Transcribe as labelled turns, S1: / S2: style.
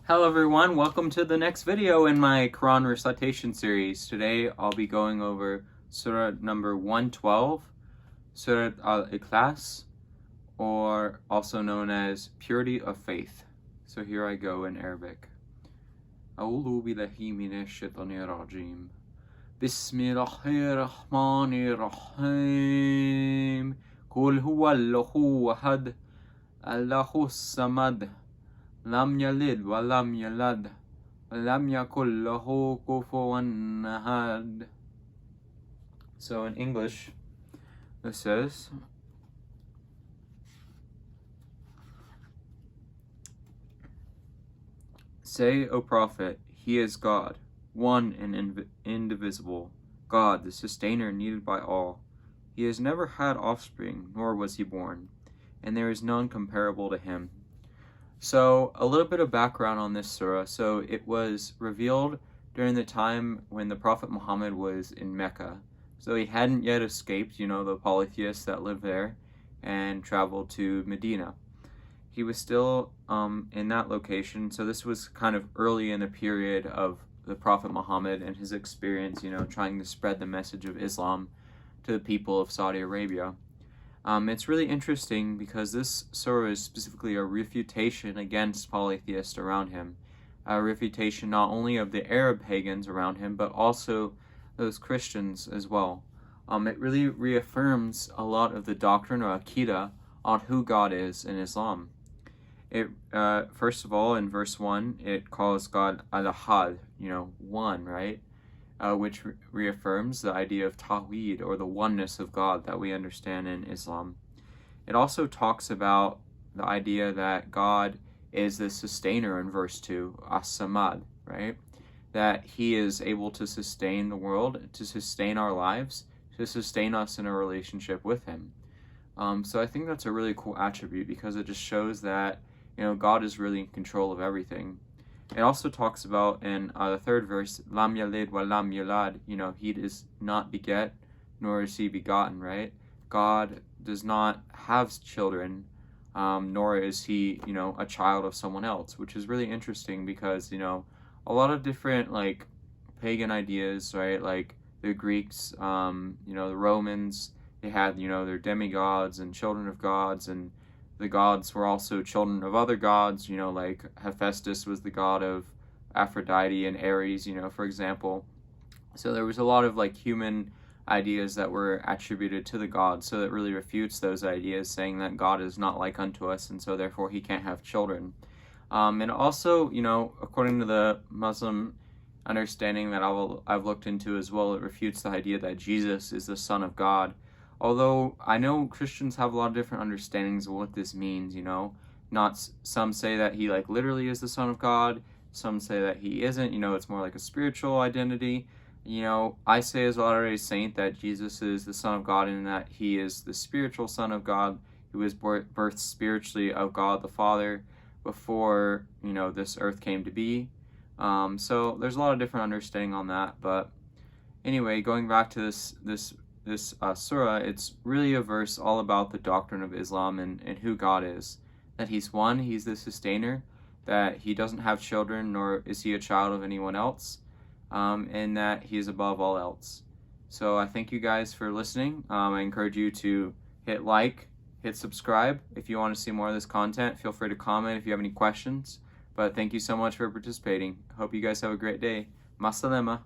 S1: Hello everyone, welcome to the next video in my Quran recitation series. Today I'll be going over Surah number 112, Surah Al-Ikhlas, or also known as Purity of Faith. So here I go in Arabic. أعوذ بالله من الشيطان الرجيم بسم الله الرحمن الرحيم قل هو الله أحد الله الصمد لم يلد ولم يولد ولم يكن له كفوا أحد. So in English, it says, Say, O Prophet, He is God, one and indivisible, God, the sustainer needed by all. He has never had offspring, nor was he born, and there is none comparable to him. So, a little bit of background on this surah. So, it was revealed during the time when the Prophet Muhammad was in Mecca. So, he hadn't yet escaped, the polytheists that lived there and traveled to Medina. He was still in that location. So, this was kind of early in the period of the Prophet Muhammad and his experience, trying to spread the message of Islam to the people of Saudi Arabia. It's really interesting because this surah is specifically a refutation against polytheists around him. A refutation not only of the Arab pagans around him, but also those Christians as well. It really reaffirms a lot of the doctrine or Aqidah on who God is in Islam. It first of all, in verse 1, it calls God Al-Ahad, one, right? Which reaffirms the idea of Tawheed, or the oneness of God that we understand in Islam. It also talks about the idea that God is the sustainer in verse 2, As-Samad, right? That He is able to sustain the world, to sustain our lives, to sustain us in a relationship with Him. So I think that's a really cool attribute because it just shows that, God is really in control of everything. It also talks about in the third verse, Lam yalid wa lam yulad, He does not beget, nor is He begotten, right? God does not have children, nor is He, a child of someone else, which is really interesting because, a lot of different, pagan ideas, right? Like the Greeks, the Romans, they had, their demigods and children of gods, and the gods were also children of other gods, like Hephaestus was the god of Aphrodite and Ares, for example. So there was a lot of human ideas that were attributed to the gods, so that really refutes those ideas, saying that God is not like unto us, and so therefore He can't have children. And also, according to the Muslim understanding that I've looked into as well, it refutes the idea that Jesus is the Son of God. Although I know Christians have a lot of different understandings of what this means, some say that He literally is the Son of God, some say that He isn't, it's more like a spiritual identity. I say as a Latter-day Saint that Jesus is the Son of God and that He is the spiritual Son of God who was birthed spiritually of God the Father before, this earth came to be. So there's a lot of different understanding on that, but anyway, going back to this surah, it's really a verse all about the doctrine of Islam and who God is. That He's one, He's the sustainer, that He doesn't have children, nor is He a child of anyone else, and that He is above all else. So I thank you guys for listening. I encourage you to hit like, hit subscribe. If you want to see more of this content, feel free to comment if you have any questions. But thank you so much for participating. Hope you guys have a great day. Masalema.